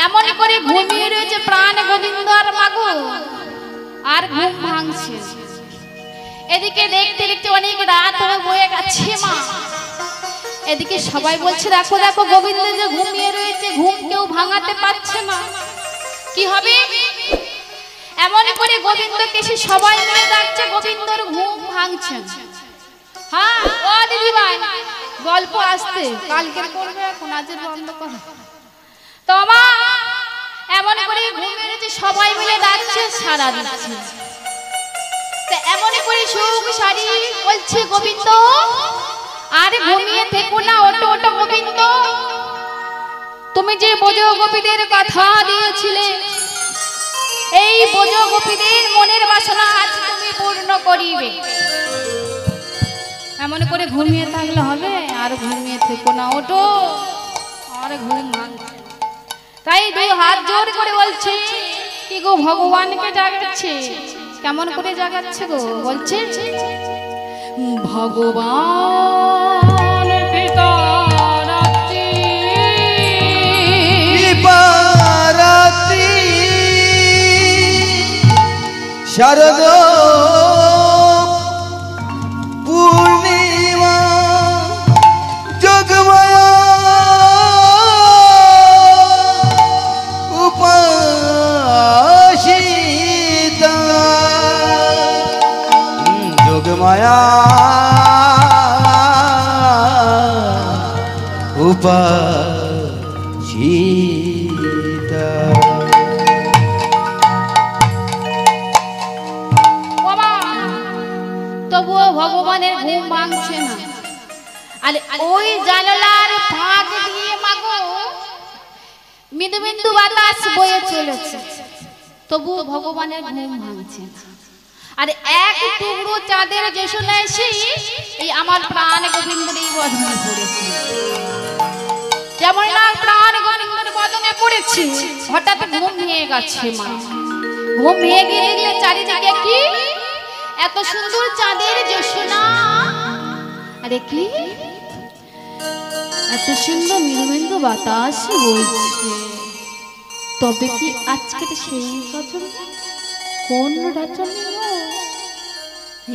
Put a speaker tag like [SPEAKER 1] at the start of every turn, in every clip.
[SPEAKER 1] এমন করে ঘুমিয়ে রয়েছে প্রাণ গোবিন্দ আর মাগো, আর ঘুম ভাঙছে। এদিকে দেখতে দেখতে অনেক রাত হয়ে গেছে মা। এদিকে সবাই বলছে দেখো দেখো গোবিন্দ যে ঘুমিয়ে রয়েছে, ঘুম কেউ ভাঙাতে পারছে না, কি হবে? এমন করে গোবিন্দকে সে সবাই মিলে ডাকছে, গোবিন্দর ঘুম ভাঙছে। হ্যাঁ ও দিদি ভাই, গল্প আসতে কালকের করবে, এখন আজের বন্ধ করো তো মা। এমন করে ঘুমিয়ে রয়েছে, সবাই মিলে ডাকছে, সারা দিচ্ছে। এমন করে সুখ সারি বলছে গোবিন্দ আর ঘুমিয়ে থেকো না, ওটো ওটো গোবিন্দ, তুমি যে বোঝ গোপীদের কথা দিয়েছিলে, এই বোঝ গোপীদের মনের বাসনা আজ তুমি পূর্ণ করিবে। এমন করে ঘুমিয়ে থাকলে হবে? আর ঘুমিয়ে থেকো না, ওটো, আর ঘুম ভাঙছে। তাই দুই হাত জোর করে বলছে কি গো ভগবানকে জাগাচ্ছে। কেমন করে জাগাচ্ছে গো? বলছে ভগবান পিতা
[SPEAKER 2] রাত্রি শারদ পূর্ণিমা যোগমায়া উপাসিতা, যোগমায়া উপাসিতা।
[SPEAKER 1] তবুও ভগবানের ঘুম ভাঙছে না। আর ওই জানালার ফাঁক দিয়ে মাগো মৃদু মৃদু বাতাস বয়ে চলেছে, তবুও ভগবানের ঘুম ভাঙছে না। আর এক টুকরো চাঁদের জোছনা এসে এই আমার প্রাণ গোবিন্দের বদনে পড়েছে। যেমন না প্রাণ গোবিন্দের বদনে পড়েছে, হঠাৎ ঘুম ভেঙে গেছে মা। ঘুম ভেঙে গেলে চারিদিকে কি এত সুন্দর চাঁদের জোছনা, আরে কি এত সুন্দর মৃদু বাতাস বইছে। তবে কি আজকে তো সেই রচনা, কোন রচনা?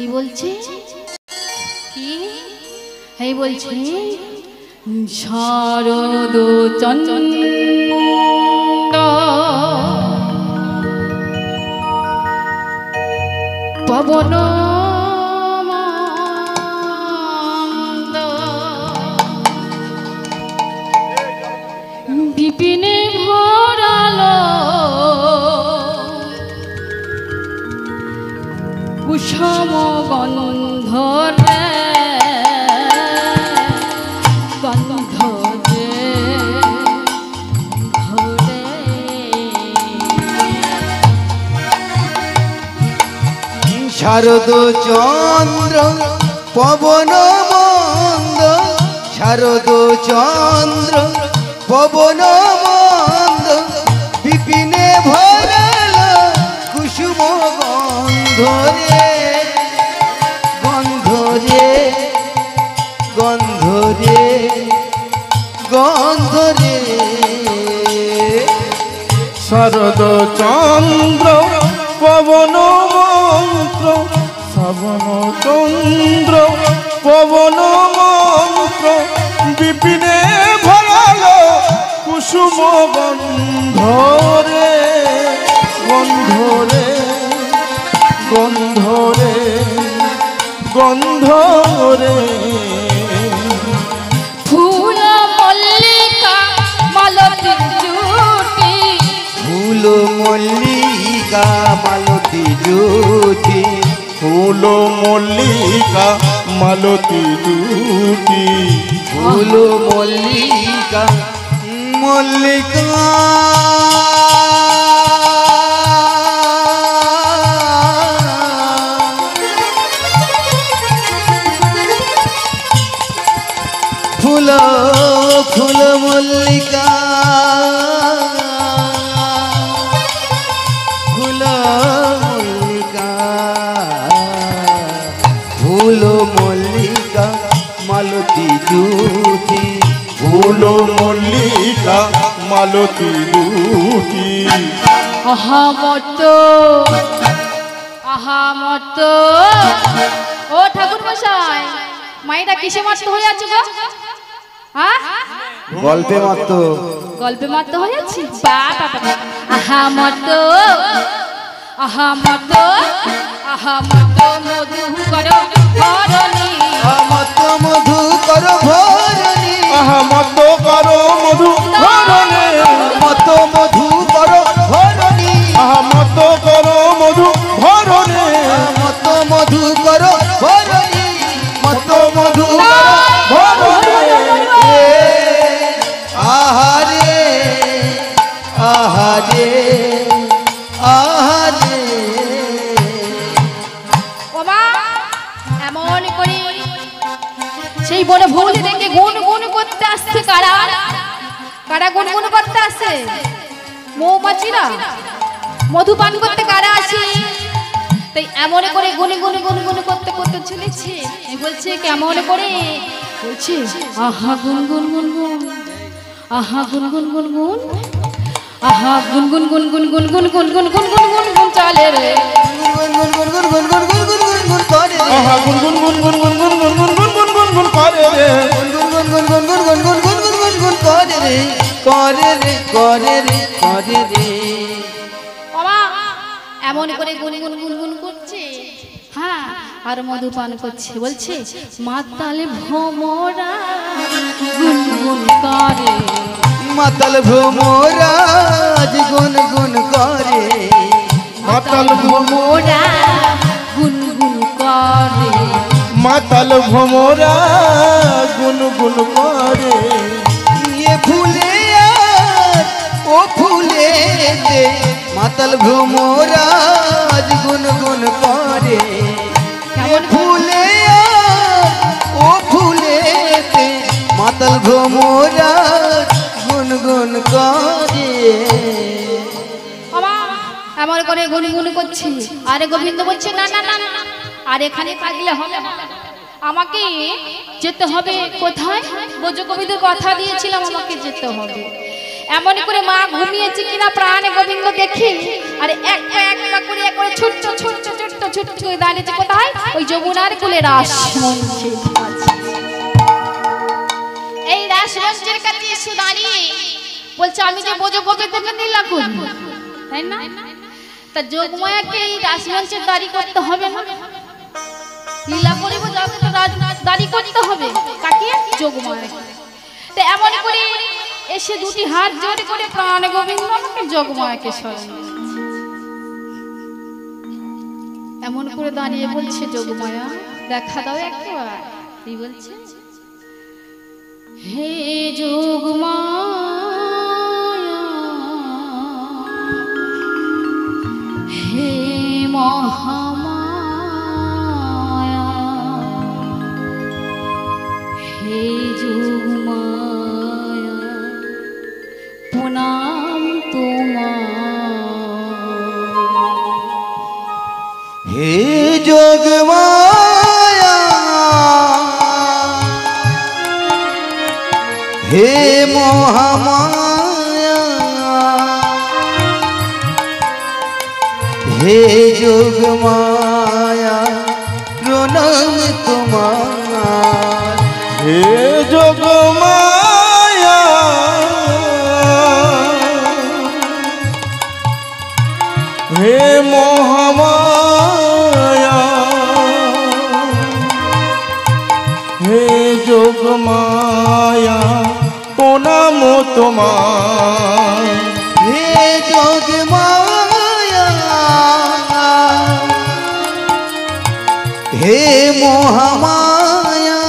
[SPEAKER 1] এই বলছে কি, এই বলছে শারদ চন্দ্র পবন বিপিনে ভরালো কুসুম গন্ধ রে, গন্ধ যে ধরে
[SPEAKER 2] শারদ চন্দ্র পবন মন্দ, শারদ চন্দ্র পবন মন্দ বিপিনে ভরাল কুসুম গন্ধ রে, গন্ধ রে, গন্ধ রে, গন্ধ রে।
[SPEAKER 3] শারদ চন্দ্র পবন মন্ত্র, শ্রবণ চন্দ্র পবন মন্ত্র বিপিনে ভরালো কুসুম গন্ধ রে, গন্ধ রে, গন্ধ রে, গন্ধ রে।
[SPEAKER 1] ফুল মল্লিকা মালতী জুটি,
[SPEAKER 2] ফুল মল্লিকা মালতী জ্যোতি,
[SPEAKER 3] ফুল মল্লিকা মালতী জুটি,
[SPEAKER 2] ফুল মল্লিকা মল্লিকা ফুল ফুল মল্লিকা ফুল মল্লিকা, ফুল মল্লিকা মালতী জ্যোতি,
[SPEAKER 3] ফুল মল্লিকা মালতী দুটি
[SPEAKER 1] আহামত আহামত ও ঠাকুর মশাই মাইটা কিসে মাত্র হয়ে আছে গো হ্যাঁ
[SPEAKER 2] গল্পে মাত্র
[SPEAKER 1] গল্পে মাত্র হয়ে আছে বাবা আহামত আহামত আহামত মধু করো ধরণী
[SPEAKER 2] মত মধু কর ভরণী
[SPEAKER 3] আহমত করো মধু ধরণে
[SPEAKER 2] মত মধু কর ভরণী
[SPEAKER 3] আহমত করো মধু ধরণে
[SPEAKER 2] মত মধু কর ভরণী মত মধু কর ভরণী আহারে আহারে আহারে
[SPEAKER 1] ওমা এমন করে সেই বলে ভুল দেখে গুন গুন করতে আসছে কারা কারা গুন গুন করতে আসে মৌমাছিরা মধু পান করতে কারা আছে তাই এমন করে গুনি গুনি গুনি গুনি করতে করতে চলেছে বলছে কেমন করে বলছে আহা গুন গুন গুন গুন আহা গুন গুন গুন গুন আহা গুন গুন গুন গুন গুন গুন গুন গুন গুন গুন গুন গুন চলে রে
[SPEAKER 2] গুন গুন গুন গুন গুন গুন গুন গুন গুন গুন করে রে
[SPEAKER 3] আহা গুন গুন গুন গুন গুন গুন গুন গুন গুন গুন গুন গুন করে রে
[SPEAKER 2] গুন গুন গুন গুন গুন গুন গুন গুন গুন গুন গুন করে রে করে রে করে রে করে রে
[SPEAKER 1] বাবা এমন করে গুন গুন গুন গুন করছে হ্যাঁ আর মধু পান করছে বলছে মাতালে ভোমরা গুন গুন করে
[SPEAKER 2] মাতাল ভ্রমরাজ গুন গুন করে
[SPEAKER 3] মাতাল
[SPEAKER 1] ভোমরা গুন গুন করে
[SPEAKER 3] মাতাল ভ্রমরা গুন গুন করে
[SPEAKER 2] এ ফুলে আর ও ফুলে দে মাতাল ভ্রমরাজ গুন গুন করে এ ফুলে আর ও ফুলে দে মাতাল ভ্রমরাজ গুন গুন করে
[SPEAKER 1] বাবা এমন করে গুন গুন করছে আরে গোবিন্দ বলছে না না না না আর এখানে থাকলে হবে না আমাকে যেতে হবে কোথায় বোঝো গোবিন্দের কথা দিয়েছিলাম আমাকে যেতে হবে এমন করে মা ঘুমিয়েছে কিনা প্রাণে গোবিন্দ দেখি আর এক পা করে এক করে ছোট্ট ছোট্ট ছোট্ট ছোট্ট করে দাঁড়িয়েছে কোথায় ওই যমুনার কুলে রাস মঞ্চে এই রাস মঞ্চের কাছে এসে দাঁড়িয়ে বলছে আমি যে বোঝো গোবিন্দকে লীলা করব তাই না তা যোগমায়াকে এই রাস মঞ্চে দাঁড়ি করতে হবে না লীলা করিব যাকে তো দাঁড়ি করতে হবে কাকে যোগমায়াকে তো এমন করে এসে দুটি হাত জোর করে প্রাণে গোবিন্দ আমাকে যোগমায়াকে স্মরণ করছে। এমন করে দাঁড়িয়ে বলছে যোগমায়া দেখা দাও একবার কি বলছে হে যোগমায়া হে মহামায়া হে যোগমায়া প্রণাম তোমার
[SPEAKER 2] হে যোগমায়া হে মহামায়া হে যোগমায়া প্রণাম তোমার
[SPEAKER 3] হে যোগমায়া হে মহামায়া হে যোগমায়া প্রণাম তোমার
[SPEAKER 2] হে যোগমায়া হে মহামায়া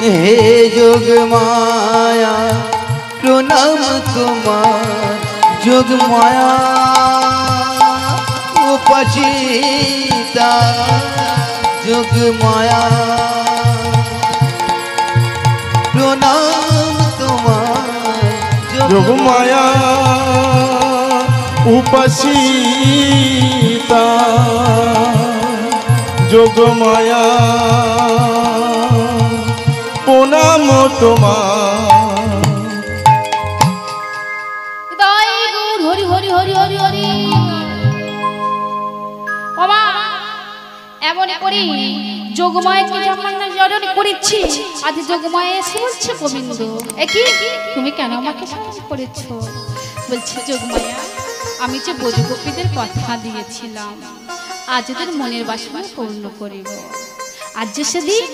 [SPEAKER 2] হে যোগমায়া প্রণাম তোমার যোগমায়া উপচিতা যোগমায়া প্রণাম তোমার
[SPEAKER 3] যোগমায়া উপসিতা যোগমায়া প্রণাম তোমার।
[SPEAKER 1] হৃদয় গৌর হরি হরি হরি হরি হরি। বাবা এমন করি যোগমায়াকে যেমন জড়ন করেছি, আজ যোগমায়া এসে বলছে গোবিন্দ একই তুমি কেন আমাকে সাহায্য করেছো? বলছে যোগমায়া আমি যে ব্রজগোপীদের কথা দিয়েছিলাম আজ ওদের মনের বাসনা পূর্ণ করিব, আজ যে সেদিন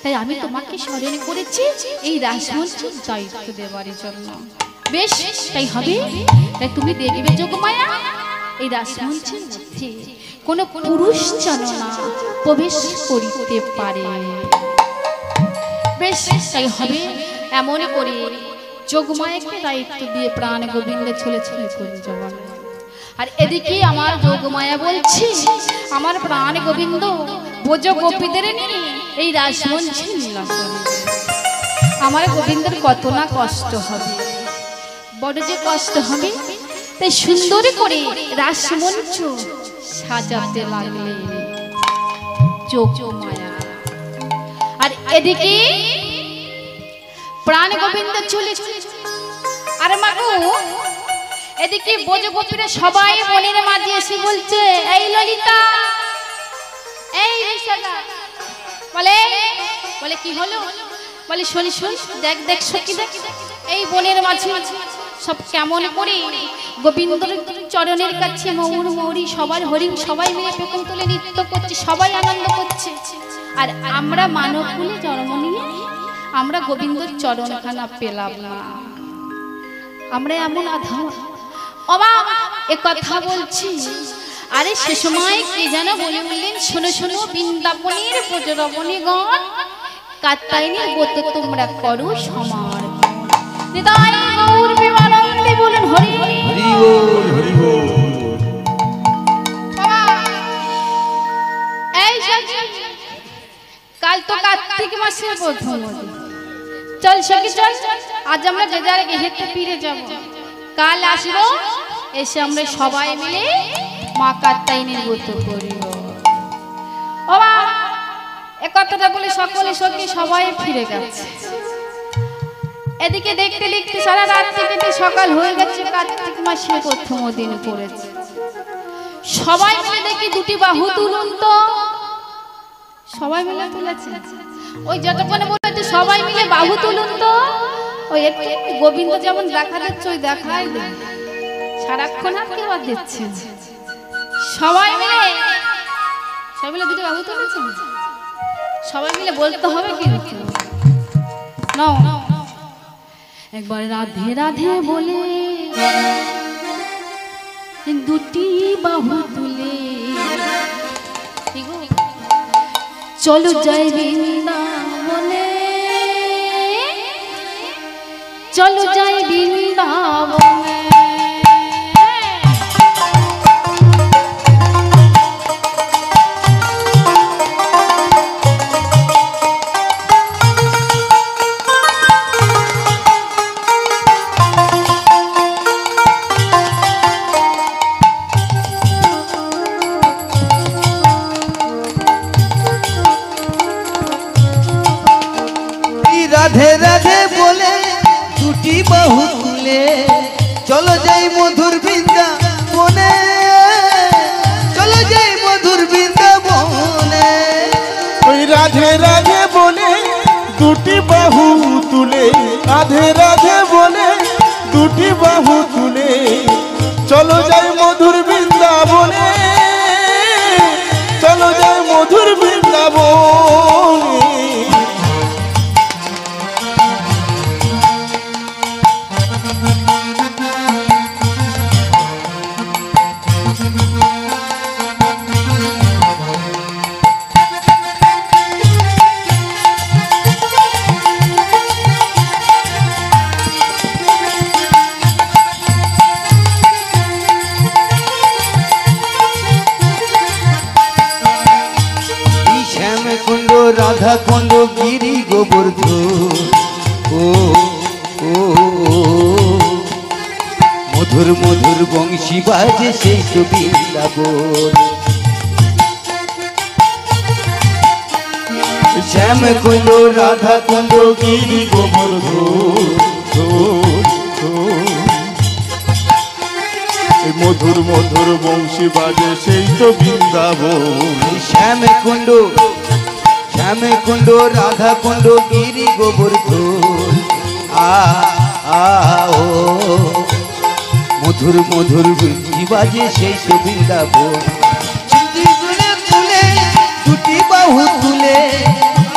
[SPEAKER 1] তাই আমি তোমাকে স্মরণ করেছি এই রাসমঞ্চের দায়িত্ব দেওয়ার জন্য। বেশ তাই হবে, তাই তুমি দেখবে যোগমায়া এই রাসমঞ্চের মধ্যে কোন পুরুষ যেন না প্রবেশ করিতে পারে। বেশ তাই হবে, এমন করে যোগমায়াকে দায়িত্ব দিয়ে প্রাণ গোবিন্দে চলেছে কুঞ্জবনে। আর এদিকে আমার যোগমায়া বলছি আমার প্রাণ গোবিন্দ ব্রজ গোপীদের নিয়ে এই রাসমঞ্চে লীলা করবে। আমার গোবিন্দের কত না কষ্ট হবে, বড় যে কষ্ট হবে, তাই সুন্দর করে রাসমঞ্চ সাজাতে লাগলেন যোগমায়া। আর এদিকে প্রাণ গোবিন্দ চলে আর মাগো এদিকে ব্রজগোপীরা সবাই মনের মাঝে এসে বলছে এই ললিতা এই রিসাদা বলে বলে কি হলো, বলে শোন শোন দেখ দেখ সখী দেখ এই বনের মাঝে সব কেমন করে গোবিন্দর চরণের কাছে মৌর মৌরি সবার হরিণ সবাই মিলে পেখম তুলে নৃত্য করছে, সবাই আনন্দ করছে। আর আমরা মানব কুলে জন্ম নিয়ে আমরা গোবিন্দর চরণখানা পেলাম না, আমরা এমন আধার অবাক এ কথা বলছি। আরে সে সময় কে যেন বলে বললেন শোনো শোনো বৃন্দাবনের ব্রজরমণীগণ কাত্যায়নীর ব্রত তোমরা করো সমর্পণ। হৃদয় গৌর বিমানন্দে বলুন হরি
[SPEAKER 2] হরি বল হরি বল।
[SPEAKER 1] এই কাল তো কার্তিক মাসের প্রথম দিন, চল সখী চল আজ আমরা যে যার গৃহেতে ফিরে যাব, কাল আসবো এসে আমরা সবাই মিলে মা কাত্যায়নীর ব্রত করিব। ও মা এ কথাটা বলে সকলে সখী সবাই ফিরে গেছে। এদিকে দেখতে দেখতে সারা রাত থেকে সকাল হয়ে গেছে, কার্তিক মাসের প্রথম দিন পড়েছে। সবাই মিলে দেখি দুটি বাহু তুলুন তো, সবাই মিলে তুলেছে। ওই যতক্ষণে বলেছে সবাই মিলে বাহু তুলুন তো, ওই একটু গোবিন্দ যেমন দেখা দিচ্ছে ওই দেখাই দেয়, সারাক্ষণ আর কেউ দিচ্ছে। সবাই মিলে দুটি বাহু তুলেছে, সবাই মিলে বলতে হবে কিন্তু নাও একবার রাধে রাধে বলে দুটি বাহু তুলে চলো যাই বৃন্দাবনে, চলো যাই বৃন্দাবনে।
[SPEAKER 2] রাধে রাধে বলে দুটি বাহু তুলে চলো যাই মধুর বৃন্দাবনে, চলো যাই মধুর বৃন্দাবনে।
[SPEAKER 3] ওই রাধে রাধে বলে দুটি বাহু তুলে, রাধে রাধে বলে দুটি বাহু তুলে চলো যাই মধুর বৃন্দাবনে, চলো যাই মধুর বৃন্দাবনে।
[SPEAKER 2] রাধা কুণ্ড গিরি গোবর্ধন, ও ও মধুর মধুর বংশী বাজে সেই তো বৃন্দাবন। শ্যাম কুণ্ড রাধা কুণ্ড
[SPEAKER 3] গিরি গোবর্ধন এই মধুর মধুর বংশী বাজে সেই তো বৃন্দাবন
[SPEAKER 2] শ্যাম কুণ্ড রাধা কুণ্ড গিরি গোবর্ধন ও মধুর মধুর বৃষ্টি বাজে সেই তো বৃন্দাবন তুলে দুটি বাহু তুলে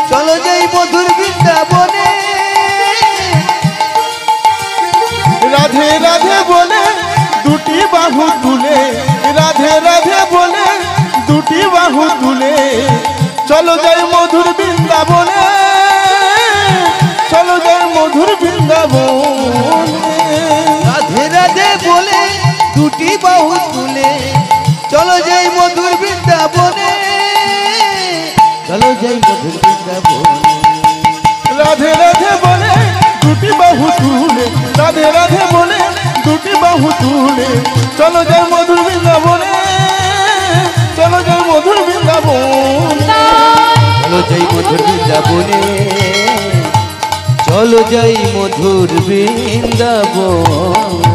[SPEAKER 2] চলো যাই মধুর বৃন্দাবনে
[SPEAKER 3] রাধে রাধে বলে দুটি বাহু তুলে রাধে রাধে বলে দুটি বাহু তুলে চলো যাই মধুর বৃন্দাবনে চলো যাই মধুর বৃন্দাবনে
[SPEAKER 2] রাধে রাধে বলে দুটি বাহু তুলে চলো যাই মধুর বৃন্দাবনে চলো যাই মধুর বৃন্দাবনে
[SPEAKER 3] রাধে রাধে বলে দুটি বাহু তুলে রাধে রাধে বলে দুটি বাহু তুলে চলো যাই মধুর বৃন্দাবনে চলো যাই মধুর বৃন্দাবন
[SPEAKER 2] চলো যাই মধুর বৃন্দাবনে চলো যাই মধুর বৃন্দাবন